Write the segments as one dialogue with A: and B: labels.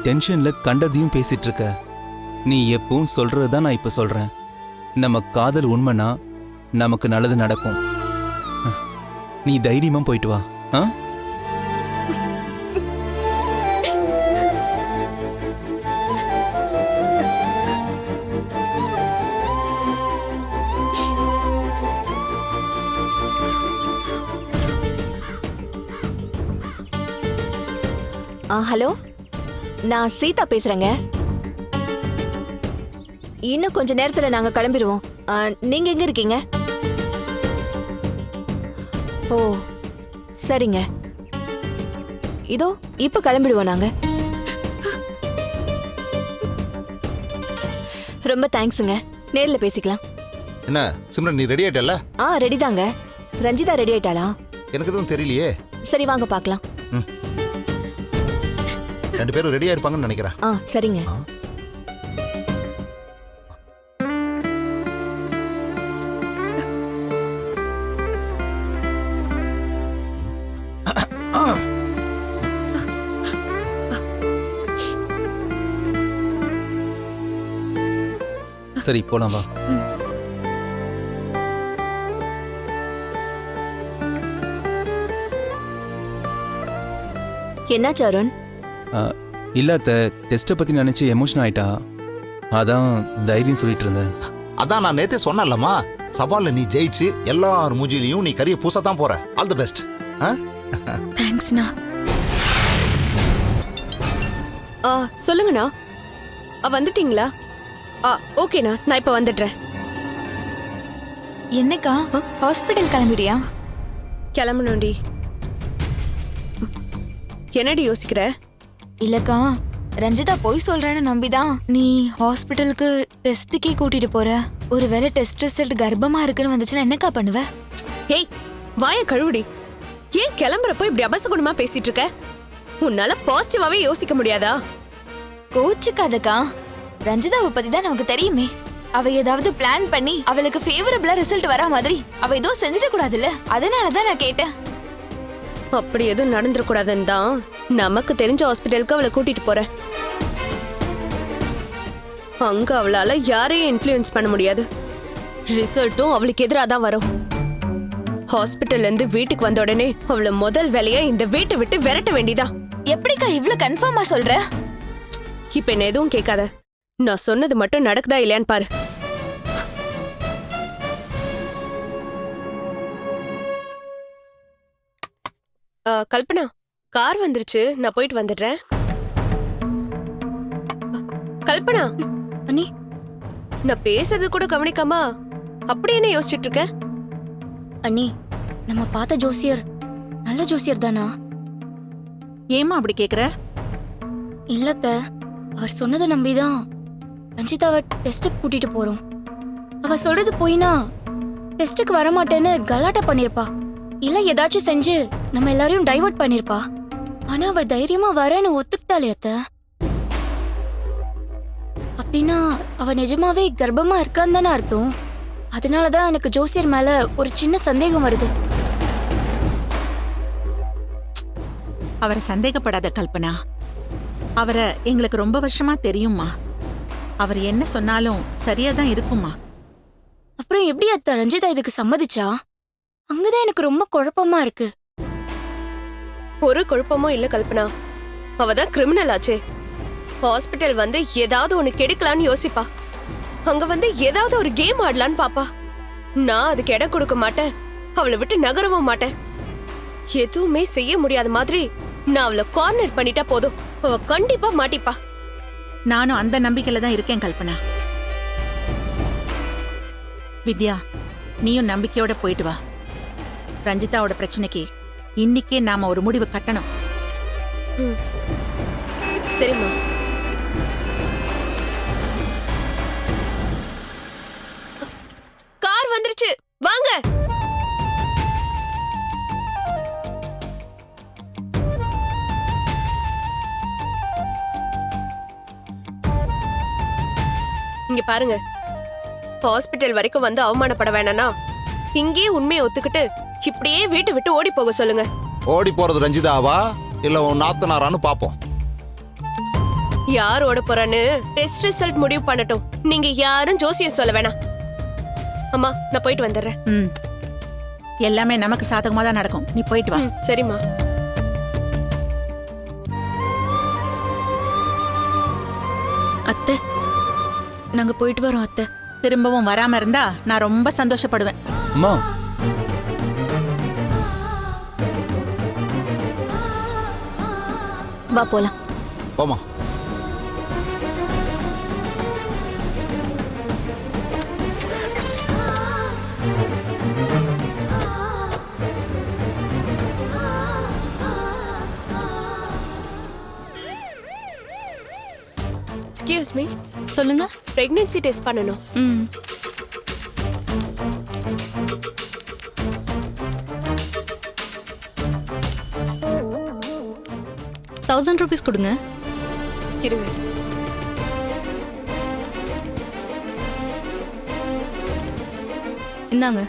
A: டென்ஷன்ல கண்டதையும் பேசிட்டு இருக்க. நீ எப்பவும் சொல்றதுதான் நான் இப்ப சொல்றேன். நம்ம காதல் உண்மைனா நமக்கு நல்லது நடக்கும். நீ தைரியமா போயிட்டு வா.
B: ஹலோ, நான் சீதா பேசுறேங்க. இன்னும் கொஞ்ச நேரத்துல நாங்க கிளம்பிடுவோம். நீங்க எங்க இருக்கீங்க? ஓ சரிங்க, இதோ இப்ப கிளம்பிடுவோம் நாங்க. ரொம்ப தேங்க்ஸுங்க. நேர்ல பேசிக்கலாம்.
C: என்ன சிம்ரன், நீ ரெடி ஆயிட்டல்ல?
B: ரெடி தாங்க. ரஞ்சிதா ரெடி ஆயிட்டாளா?
C: எனக்கு எதுவும் தெரியலையே.
B: சரி வாங்க பார்க்கலாம்.
C: ரெண்டு பேரும் ரெடியா இருப்பாங்கன்னு நினைக்கிறேன்.
B: சரிங்க.
A: சரி போலாம் வா.
B: என்னாச்சு அருண்?
A: இல்லாத டெஸ்ட்டை பத்தி நினைச்சு எமோஷன் ஆயிட்டா. அதான் தைரியம் சொல்லிட்டு இருந்தேன்.
C: அதான் நான் நேத்தே சொன்னேன்லம்மா, சவால்ல நீ ஜெயிச்சு எல்லார் மூஞ்சிலையும் நீ கரிய பூசத்தான் போற. All the best.
B: தேங்க்ஸ்ண்ணா.
D: சொல்லுங்கண்ணா. வந்துட்டீங்களா? ஓகேண்ணா, நான் இப்ப வந்துடுறேன்.
E: என்னக்கா ஹாஸ்பிட்டல் கிளம்பிடியா?
D: கிளம்பணும்டி. என்னடி யோசிக்கிற?
E: இல்லக்கா, ரஞ்சிதா போய் சொல்றேன்னு நம்பிதான் நீ ஹாஸ்பிட்டலுக்கு டெஸ்ட்டுக்கே கூட்டிட்டு போற. ஒருவேளை டெஸ்ட் ரிசல்ட் கர்ப்பமா இருக்குன்னு வந்துச்சுன்னா என்னக்கா பண்ணுவ?
D: ஏய் வாய கழுவுடி. ஏன் கிளம்புறப்போ இப்படி அபசகுணமா பேசிட்டு இருக்க? உன்னால பாசிட்டிவாவே யோசிக்க முடியாதா?
E: கோச்சுக்காதக்கா, ரஞ்சிதாவை பத்தி தான் நமக்கு தெரியுமே. அவ ஏதாவது பிளான் பண்ணி அவளுக்கு ஃபேவரபிளா ரிசல்ட் வரா மாதிரி அவ ஏதோ செஞ்சிட கூடாதுல்ல, அதனாலதான் நான் கேட்டேன்.
D: அப்படி எதுவும் நடந்துடக்கூடாதுன்னு தான் நமக்கு தெரிஞ்ச ஹாஸ்பிட்டலுக்கு அவளை கூட்டிட்டு போறேன். அங்க அவளால யாரையும் இன்ஃப்ளூயன்ஸ் பண்ண முடியாது. ரிசல்ட்டும் அவளுக்கு எதிராக தான் வரும். ஹாஸ்பிட்டல்ல இருந்து வீட்டுக்கு வந்த உடனே அவளை முதல் வேலையா இந்த வீட்டை விட்டு விரட்ட வேண்டியதா.
E: எப்படிக்கா இவ்வளவு கன்ஃபார்மா சொல்ற?
D: இப்ப என்ன எதுவும் கேட்காத. நான் சொன்னது மட்டும் நடக்குதா இல்லையான்னு பாரு. கல்பனா, கார் வந்துருச்சு, நான் போயிட்டு வந்துடுறேன். கல்பனா,
E: அண்ணி,
D: நான் பேசுறது கூட கவனிக்காம அப்படி என்ன யோசிச்சுட்டு இருக்க?
E: அண்ணி, நம்ம பார்த்த ஜோசியர் நல்ல ஜோசியர் தானா?
F: ஏமா அப்படி கேக்குற?
E: இல்லத்த, அவர் சொன்னதை நம்பிதான் ரஞ்சிதாவை டெஸ்ட்டுக்கு கூட்டிட்டு போறோம். அவ சொல்றது போயினா டெஸ்ட்டுக்கு வரமாட்டேன்னு கலாட்டா பண்ணிருப்பா, இல்ல ஏதாச்சும் செஞ்சு நம்ம எல்லாரையும் டைவர்ட் பண்ணிருப்பா. ஆனா அவ தைரியமா வரேன்னு ஒத்துக்கிட்டாளே அத்த. அப்படின்னா அவ நிஜமாவே கர்ப்பமா இருக்கான்னு தானே அர்த்தம். அதனாலதான் எனக்கு ஜோசியர் மேல ஒரு சின்ன சந்தேகம் வருது.
F: அவரை சந்தேகப்படாத கல்பனா. அவரை எங்களுக்கு ரொம்ப வருஷமா தெரியுமா. அவர் என்ன சொன்னாலும் சரியாதான் இருக்குமா.
E: அப்புறம் எப்படி அத்த ரஞ்சிதா இதுக்கு சம்மதிச்சா? அங்கதான் எனக்கு ரொம்ப குழப்பமா இருக்கு.
D: ஒரு குழப்பமும் இல்ல கல்பனா. அவதான் கிரிமினல் ஆச்சே. ஹாஸ்பிட்டல் வந்து ஏதாவது ஒண்ணு கெடுக்கலான்னு யோசிப்பா. அங்க வந்து ஏதாவது ஒரு கேம் ஆடலான்னு பாப்பா. நான் அதுக்கு இடம் கொடுக்க மாட்டேன், அவளை விட்டு நகரவும் மாட்டேன். எதுவுமே செய்ய முடியாத மாதிரி நான் அவளை கார்னர் பண்ணிட்டா போதும், அவ கண்டிப்பா மாட்டிப்பா.
F: நானும் அந்த நம்பிக்கையில தான் இருக்கேன் கல்பனா. வித்யா, நீயும் நம்பிக்கையோட போயிட்டு வா. ரஞ்சிதாவோட பிரச்சனைக்கு இன்னைக்கே நாம ஒரு முடிவு கட்டணும்.
D: சரிம்மா. கார் வந்துருச்சு, வாங்க. இங்க பாருங்க, ஹாஸ்பிட்டல் வரைக்கும் வந்து அவமானப்பட வேணானா இங்கே உண்மையை ஒத்துக்கிட்டு இப்படியே வீட்டை விட்டு ஓடி போக சொல்லுங்க.
C: ஓடி போறது ரஞ்சிதாவா இல்ல உன் நாத்தனாரான்னு பாப்போம்.
D: யார் ஓட போறான்னு டெஸ்ட் ரிசல்ட் முடிவு பண்ணட்டும். நீங்க யாரும் ஜோசியம் சொல்ல வேணாம். அம்மா நான் போயிட்டு வந்துடுறேன்.
F: ம் எல்லாமே நமக்கு சாதகமா தான் நடக்கும். நீ போயிட்டு வா.
D: சரிம்மா.
E: அத்தை, நாங்க போயிட்டு வரோம் அத்தை.
F: திரும்பவும் வராம இருந்தா நான் ரொம்ப சந்தோஷப்படுவேன்.
A: அம்மா
B: வா போலாம்.
C: போமா.
D: Excuse me.
E: சொல்லுங்க.
D: பிரெக்னன்சி டெஸ்ட் பண்ணனும்.
E: ம். ₹1000 கொடுங்க.
D: இருங்க.
E: இந்தாங்க.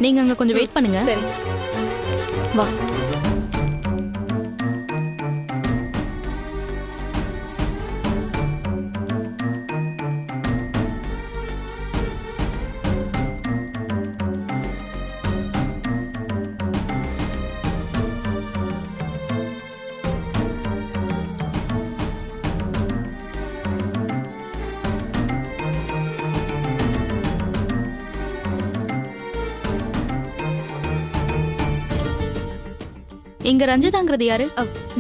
E: நீங்க அங்க கொஞ்சம் வெயிட் பண்ணுங்க.
D: சரி.
B: வா.
E: இங்க ரஞ்சிதாங்கிறது யாரு?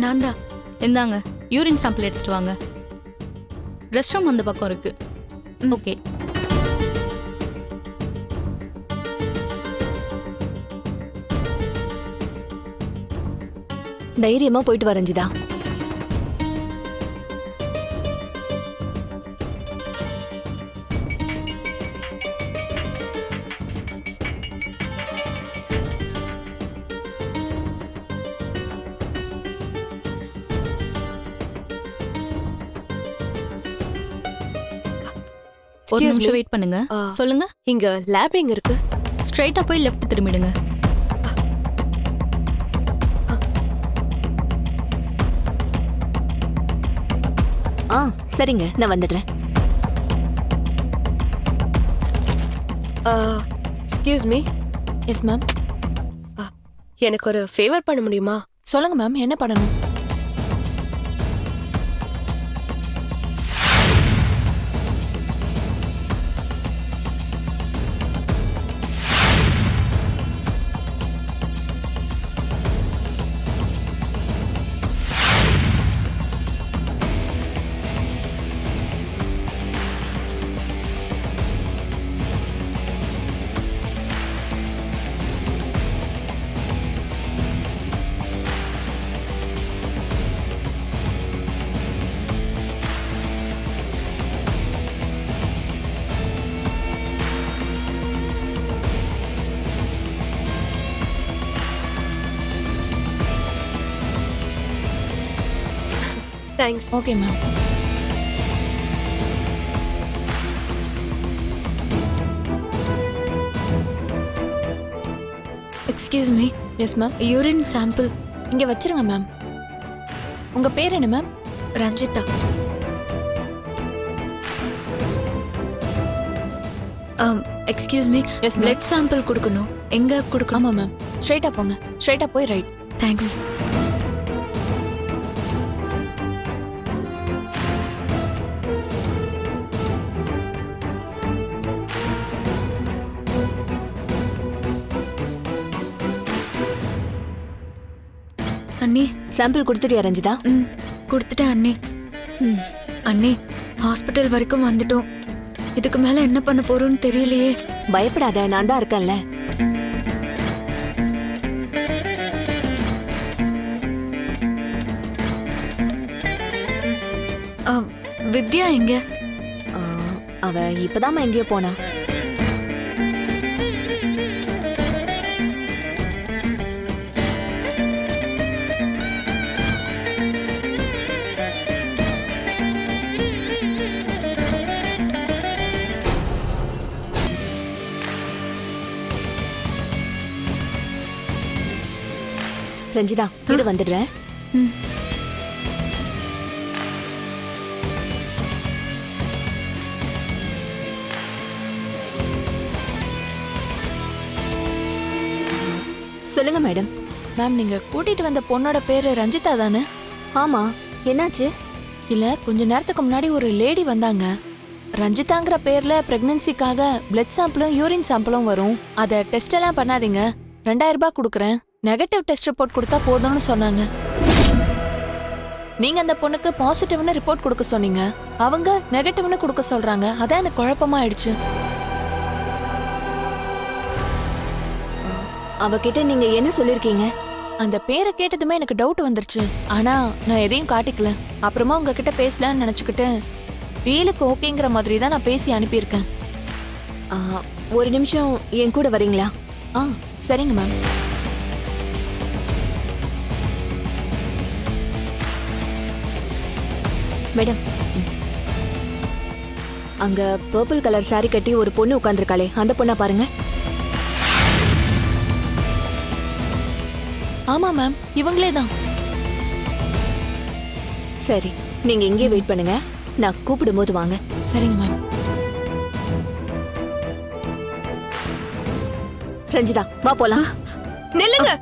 E: நான் தான். இந்தாங்க, யூரின் சாம்பிள் எடுத்துட்டு வாங்க. ரெஸ்ட் ரூம் அந்த பக்கம் இருக்கு. ஓகே.
B: தைரியமா போயிட்டு வா ரஞ்சிதா.
E: ஒரு
D: Excuse
E: நிமிஷம்
D: me.
E: வெயிட் பண்ணுங்க.
D: ஆ.
E: சொல்லுங்க.
D: இங்க லேப் எங்க இருக்கு?
E: ஸ்ட்ரைட்டா போய் லெஃப்ட் திரும்பிடுங்க.
B: சரிங்க, நான் வந்துடுறேன்.
D: Excuse me.
B: Yes ma'am.
D: எனக்கு ஒரு ஃபேவர் பண்ண முடியுமா?
B: சொல்லுங்க மேம், என்ன பண்ணணும்?
D: Thanks.
B: Okay ma'am.
G: Excuse me.
B: Yes ma'am.
G: Urine sample
B: இங்க வச்சிருங்க மேம். உங்க பேர் என்ன ma'am?
G: Ranjitha. Excuse me.
B: Yes ma'am.
G: Blood sample கொடுக்கணும். எங்க கொடுக்கணும்?
B: ஆமா மேம். ஸ்ட்ரைட்டா போங்க. ஸ்ட்ரைட்டா போய் ரைட்.
G: தேங்க்ஸ். அண்ணி.
B: சாம்பிள் கொடுத்துட்டியா ரஞ்சிதா?
G: ம், கொடுத்துட்டேன் அண்ணி. அண்ணி, ஹாஸ்பிட்டல் வரைக்கும் வந்துட்டோம். இதுக்கு மேல என்ன பண்ண போறோம்னு தெரியலையே.
B: பயப்படாத, நான் தான் இருக்கேன்ல.
G: வித்யா எங்க?
B: அவ இப்பதான் எங்கேயோ போனா. ரஞ்சிதா, இது வந்துடுறேன். சொல்லுங்க மேடம்.
G: மேம் நீங்க கூட்டிட்டு வந்த பொண்ணோட பேரு ரஞ்சிதா தானே?
B: ஆமா, என்னாச்சு?
G: இல்ல, கொஞ்ச நேரத்துக்கு முன்னாடி ஒரு லேடி வந்தாங்க. ரஞ்சிதாங்கிற பேர்ல பிரெக்னன்சிக்காக பிளட் சாம்பிளும் யூரின் சாம்பிளும் வரும். அத டெஸ்ட் எல்லாம் பண்ணாதீங்க, 2000 ரூபாய் கொடுக்குறேன், நெகட்டிவ் டெஸ்ட் ரிப்போர்ட் கொடுத்தா போதும்னு சொன்னாங்க. நீங்க அந்த பொண்ணுக்கு பாசிட்டிவ்னு ரிப்போர்ட் கொடுக்க சொன்னீங்க, அவங்க நெகட்டிவ்னு கொடுக்க சொல்றாங்க. அதான் எனக்கு குழப்பமா ஆயிடுச்சு.
B: அவகிட்ட நீங்க என்ன சொல்லிருக்கீங்க?
G: அந்த பேரை கேட்டதுமே எனக்கு டவுட் வந்துருச்சு. ஆனா நான் எதையும் காட்டிக்கல. அப்புறமா உங்ககிட்ட பேசலாம்னு நினைச்சுக்கிட்டு டீலுக்கு ஓகேங்கிற மாதிரி தான் நான் பேசி அனுப்பியிருக்கேன்.
B: ஒரு நிமிஷம் என் கூட வரீங்களா?
G: சரிங்க மேம்.
B: மேடம், அங்க பர்பிள் கலர் சாரி கட்டி ஒரு பொண்ணு உட்கார்ந்திருக்காளே, அந்த பொண்ணா பாருங்க.
G: ஆமா மேம், இவங்களே தான்.
B: சரி, நீங்க இங்கே வெயிட் பண்ணுங்க, நான் கூப்பிடும் போது வாங்க.
G: சரிங்க மேம்.
B: ரஞ்சிதா, வா போலாம்.
D: நில்லுங்க.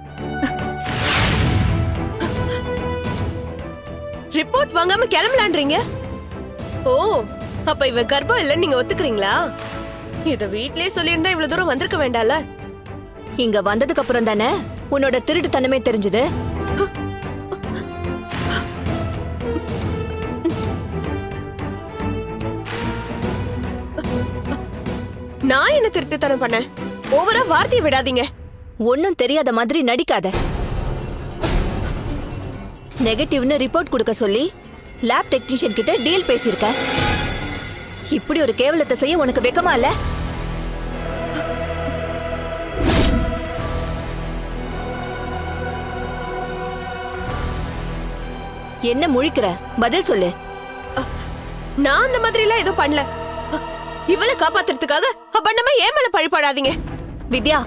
D: ரிப்போர்ட் வாங்காம கிளம்பலான்றீங்க? ஓ, அப்ப இவ கர்ப்பம் இல்லைன்னு நீங்க ஒத்துக்கிறீங்களா? இத வீட்லயே சொல்லியிருந்தா இவ்வளவு தூரம் வந்திருக்க வேண்டாம்ல.
B: இங்க வந்ததுக்கு அப்புறம் தானே உன்னோட திருட்டுத்தனமே தெரிஞ்சது.
D: நான் என்ன திருட்டுத்தனம் பண்ணேன்? ஓவரா வார்த்தையை விடாதீங்க.
B: ஒன்னும் தெரியாத மாதிரி நடிக்காத. நெகட்டிவ்னு ரிப்போர்ட் கொடுக்க சொல்லி லேப் டெக்னீஷியன் கிட்ட டீல் பேசியிருக்க. இப்படி ஒரு கேவலத்தை செய்ய உனக்கு வெக்கமா இல்ல? என்ன முழிக்கிற? பதில் சொல்லு.
D: நான் அந்த மாதிரி எல்லாம் எதுவும் பண்ணல. இவளை காப்பாத்துறதுக்காக அப்பண்ணமா ஏன் மேல பழிப்படாதீங்க.
B: வித்யா,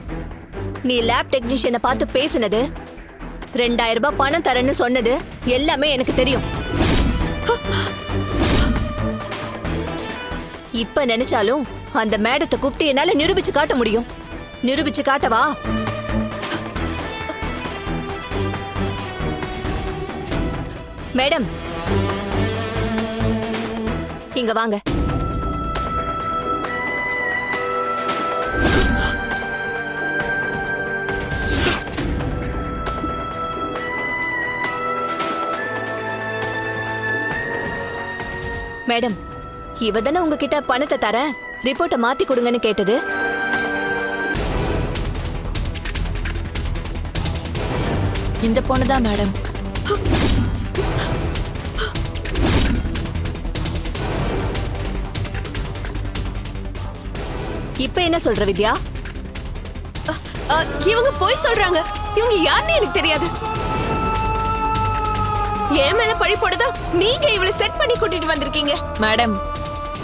B: நீ லேப் டெக்னீஷியனை பார்த்து பேசினது, 2000 ரூபாய் பணம் தரேன்னு சொன்னது எல்லாமே எனக்கு தெரியும். இப்ப நினைச்சாலும் அந்த மேடத்தை கூப்பிட்டு என்னால நிரூபிச்சு காட்ட முடியும். நிரூபிச்சு காட்டவா? மேடம், இங்க வாங்க. மேடம், இவ தானே உங்ககிட்ட பணத்தை தர ரிப்போர்ட்டை மாத்தி கொடுங்கன்னு கேட்டது?
G: இந்த பொண்ணுதான் மேடம்.
B: இப்ப என்ன சொல்ற வித்யா?
D: இவங்க போய் சொல்றாங்க. இவங்க யாருன்னு எனக்கு தெரியாது. ஏன் மேல பழி போடுதா நீங்க இவளை செட் பண்ணி கூட்டிட்டு வந்திருக்கீங்க.
G: மேடம்,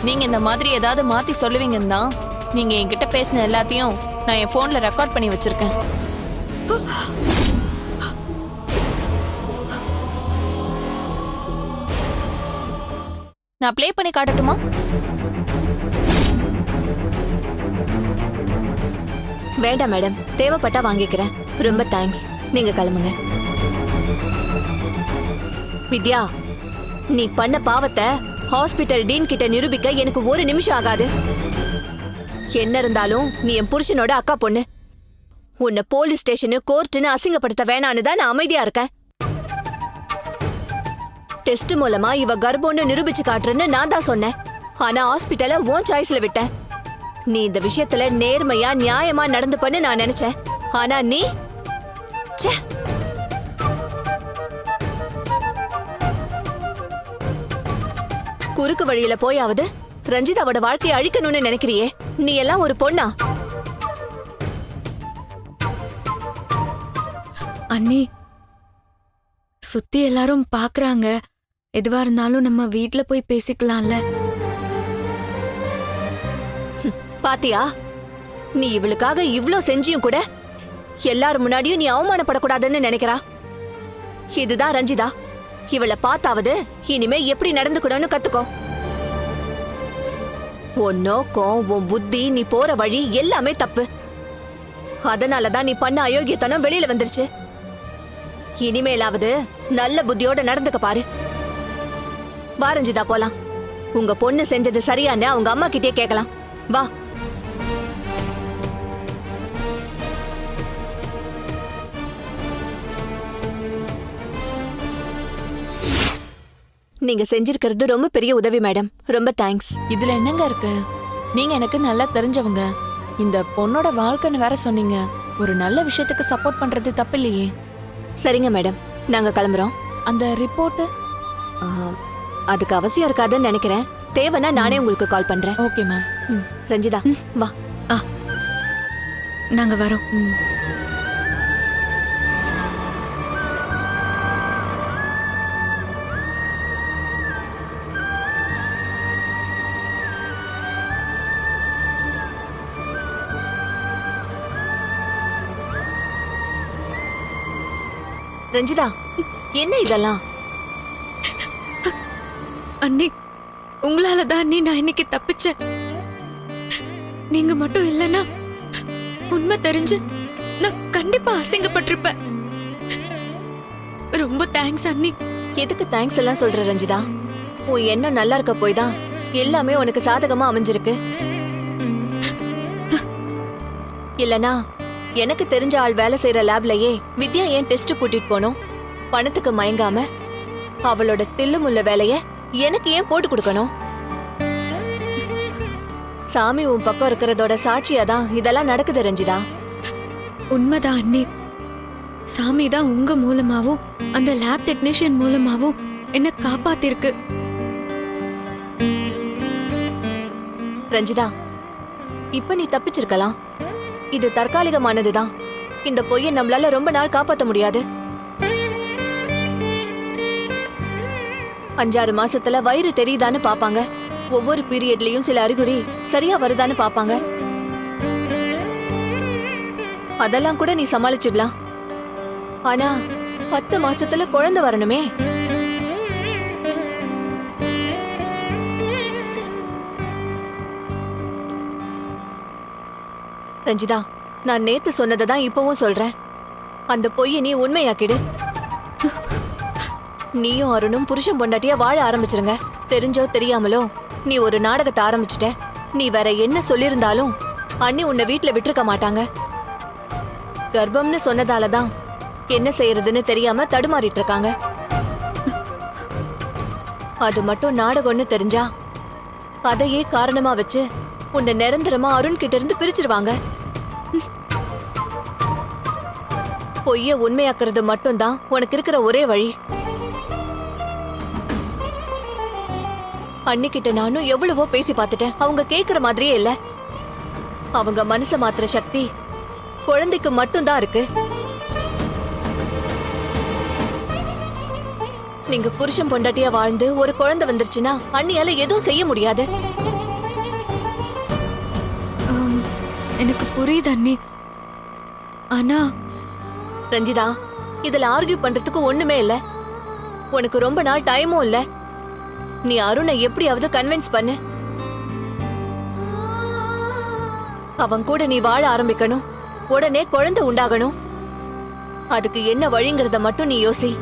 G: நீங்க இந்த மாதிரி ஏதாவது மாத்தி சொல்லுவீங்கன்னு தான் நீங்க என்கிட்ட பேசின எல்லாத்தையும் நான் என் போன்ல ரெக்கார்ட் பண்ணி வச்சிருக்கேன். நான் ப்ளே பண்ணி காட்டட்டுமா?
B: வேண்டாம் மேடம், தேவைப்பட்டா வாங்கிக்கிறேன். ரொம்ப தேங்க்ஸ். நீங்க கிளம்புங்க. வித்யா, நீ பண்ண பாவத்தை ஹாஸ்பிட்டல் டீன் கிட்ட நிரூபிக்க எனக்கு ஒரு நிமிஷம் ஆகாது. என்ன இருந்தாலும் நீ என் புருஷனோட அக்கா பொண்ணு. உன்னை போலீஸ் ஸ்டேஷனு கோர்ட்டுன்னு அசிங்கப்படுத்த வேணான்னு தான் நான் அமைதியா இருக்கேன். டெஸ்ட் மூலமா இவ கர்ப்பம்னு நிரூபிச்சு காட்டுறேன்னு நான் தான் சொன்னேன். ஆனா ஹாஸ்பிட்டல உன் சாய்ஸ்ல விட்டேன். நீ இந்த விஷயத்துல நேர்மையா நியாயமா நடந்து பண்ணு நான் நினைச்சேன். ஆனா நீ குறுக்கு வழியில போயாவது ரஞ்சிதாவோட வாழ்க்கையை அழிக்கணும்னு நினைக்கிறியே. நீ எல்லாம் ஒரு பொண்ணா?
G: அண்ணி, சுத்தி எல்லாரும் பாக்குறாங்க. எதுவா இருந்தாலும் நம்ம வீட்ல போய் பேசிக்கலாம்ல.
B: பாத்தியா, நீ இவளுக்காக இவ்ளோ செஞ்சியும் கூட எல்லாரும் முன்னாடியும் நீ அவமானப்படக்கூடாதுன்னு நினைக்கிறா. இதுதான் ரஞ்சிதா. இவளை பார்த்தாவது இனிமே எப்படி நடந்துக்கணும்னு கத்துக்கோ. உன் நோக்கம், உன் புத்தி, நீ போற வழி எல்லாமே தப்பு. அதனாலதான் நீ பண்ண அயோக்கியத்தனம் வெளியில வந்துருச்சு. இனிமேலாவது நல்ல புத்தியோட நடந்துக்க பாரு. வா ரஞ்சிதா போலாம். உங்க பொண்ணு செஞ்சது சரியான்னு அவங்க அம்மா கிட்டே கேட்கலாம். வா. நீங்க செஞ்சிருக்கிறது ரொம்ப பெரிய உதவி மேடம். ரொம்ப தேங்க்ஸ்.
G: இதுல என்னங்க இருக்கு? நீங்க எனக்கு நல்லா தெரிஞ்சவங்க. இந்த பொண்ணோட வாழ்க்கைன்னு வேற சொன்னீங்க. ஒரு நல்ல விஷயத்துக்கு சப்போர்ட் பண்றது தப்பு இல்லையே.
B: சரிங்க மேடம், நாங்க கிளம்புறோம்.
G: அந்த ரிப்போர்ட்
B: அதுக்கு அவசியம் இருக்காதுன்னு நினைக்கிறேன். தேவைன்னா நானே உங்களுக்கு கால் பண்றேன்.
G: Okay ma'am.
B: ரஞ்சிதா வா.
E: நாங்க வரோம்.
B: ரஞ்சிதா, என்ன இதெல்லாம்?
E: அண்ணி, உங்களால தான் அண்ணி நான் இன்னைக்கு தப்பிச்சேன். நீங்க மட்டும் இல்லைன்னா உண்மை தெரிஞ்சு நான் கண்டிப்பா அசிங்கப்பட்டிருப்பேன். ரொம்ப தேங்க்ஸ் அண்ணி.
B: எதுக்கு தேங்க்ஸ் எல்லாம் சொல்ற ரஞ்சிதா? உன் எண்ணம் நல்லா இருக்க போய் தான் எல்லாமே உனக்கு சாதகமா அமைஞ்சிருக்கு. இல்லனா எனக்கு தெரிஞ்ச ஆள் வேலை செய்யற லேப்லயே வித்யா ஏன் டெஸ்ட் கூட்டிட்டு போனோம்? பணத்துக்கு மயங்காம அவளோட தில்லுமுள்ள வேலைய எனக்கு ஏன் போட்டு கொடுக்கணும்? சாமி உன் பக்கம் இருக்கிறதோட சாட்சியாதான் இதெல்லாம் நடக்குது ரஞ்சிதா.
E: உண்மைதான் அண்ணி. சாமி தான் உங்க மூலமாவும் அந்த லேப் டெக்னீஷியன் மூலமாவும் என்ன காப்பாத்திருக்கு.
B: ரஞ்சிதா, இப்ப நீ தப்பிச்சிருக்கலாம். இது தற்காலிகமானதுதான். இந்த பொய்யை நம்மளால ரொம்ப நாள் காப்பாத்த முடியாது. 5-6 மாசத்துல வயிறு தெரியுதான்னு பாப்பாங்க. ஒவ்வொரு பீரியட்லயும் சில அறிகுறி சரியா வருதான்னு பாப்பாங்க. அதெல்லாம் கூட நீ சமாளிச்சிடலாம். ஆனா 10 மாசத்துல குழந்தை வரணுமே. ரஞ்சிதா, நான் நேத்து சொன்னதை தான் இப்பவும் சொல்றேன். அந்த பொய்யை நீ உண்மையாக்கிடு. நீயும் அருணும் புருஷன் பொண்டாட்டியா வாழ ஆரம்பிச்சிருங்க. தெரிஞ்சோ தெரியாமலோ நீ ஒரு நாடகத்தை ஆரம்பிச்சிட்ட. நீ வேற என்ன சொல்லியிருந்தாலும் அண்ணி உன்னை வீட்டுல விட்டுருக்க மாட்டாங்க. கர்ப்பம்னு சொன்னதாலதான் என்ன செய்யறதுன்னு தெரியாம தடுமாறிட்டு இருக்காங்க. அது மட்டும் நாடகம்னு தெரிஞ்சா அதையே காரணமா வச்சு உன்னை நிரந்தரமா அருண் கிட்ட இருந்து பிரிச்சிருவாங்க. பொய்ய உண்மையாக்குறது மட்டும்தான் உனக்கு இருக்கிற ஒரே வழி. அன்னிக்கிட்ட நானும் எவ்வளவோ பேசி பார்த்துட்டேன். அவங்க கேக்குற மாதிரியே இல்ல. அவங்க மனச மாத்துற சக்தி குழந்தைக்கு மட்டும்தான் இருக்கு. நீங்க புருஷன் பொண்டாட்டியா வாழ்ந்து ஒரு குழந்தை வந்துருச்சுன்னா அண்ணியால எதுவும் செய்ய முடியாது.
E: எனக்கு புரியுது அண்ணி. ஆனா
B: ரஞ்சிதா, இதுல ஆர்கியூ பண்றதுக்கு ஒண்ணுமே இல்ல. உனக்கு ரொம்ப நாள் டைமும் இல்ல. நீ அருணை எப்படியாவது கன்வின்ஸ் பண்ணு. அவன் கூட நீ வாழ ஆரம்பிக்கணும். உடனே குழந்தை உண்டாகணும். அதுக்கு என்ன வழிங்கிறத மட்டும் நீ யோசி.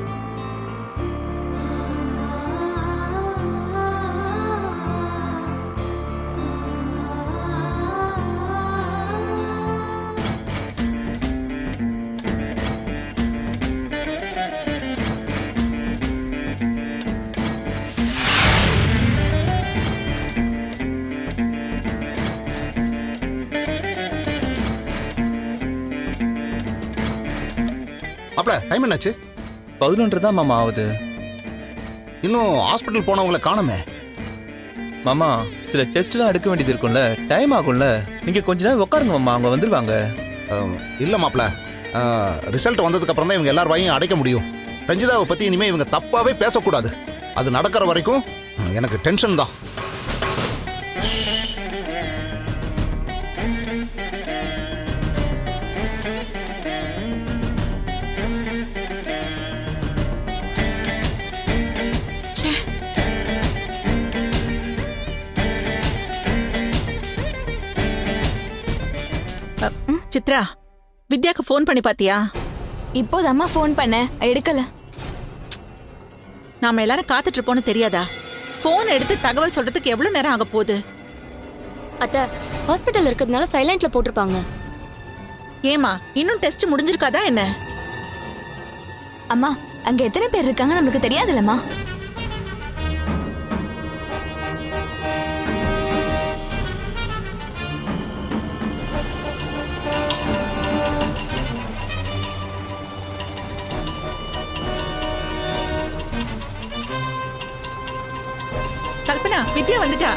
C: அப்பல டைம் என்னாச்சு?
A: 11 தான் மாமா ஆகுது.
C: இன்னும் ஹாஸ்பிட்டல் போனவங்களை காணுமே.
A: மாமா, சில டெஸ்ட்லாம் எடுக்க வேண்டியது இருக்கும்ல, டைம் ஆகும்ல. நீங்க கொஞ்ச நேரம் உட்காருங்க மாமா, அவங்க வந்துருவாங்க.
C: இல்ல மாப்ள, ரிசல்ட் வந்ததுக்கு அப்புறம் தான் இவங்க எல்லார் வாயும் அடைக்க முடியும். ரஞ்சிதாவை பத்தி இனிமே இவங்க தப்பாவே பேசக்கூடாது. அது நடக்கிற வரைக்கும் எனக்கு டென்ஷன் தான்.
F: சித்ரா, வித்யாக்கு ஃபோன் பண்ணி பாத்தியா?
G: இப்போதாம்மா ஃபோன் பண்ணேன், எடுக்கல.
F: நாம எல்லாரும் காத்துட்டு இருப்போம்னு தெரியாதா? ஃபோன் எடுத்து தகவல் சொல்றதுக்கு எவ்வளவு நேரம் ஆக போகுது?
E: அத்த, ஹாஸ்பிட்டல் இருக்கிறதுனால சைலண்ட்ல போட்டிருப்பாங்க.
F: ஏமா இன்னும் டெஸ்ட் முடிஞ்சிருக்காதா என்ன?
G: அம்மா, அங்க எத்தனை பேர் இருக்காங்க நமக்கு தெரியாதுல்லம்மா.
F: கல்பனா, வித்யா வந்துட்டா.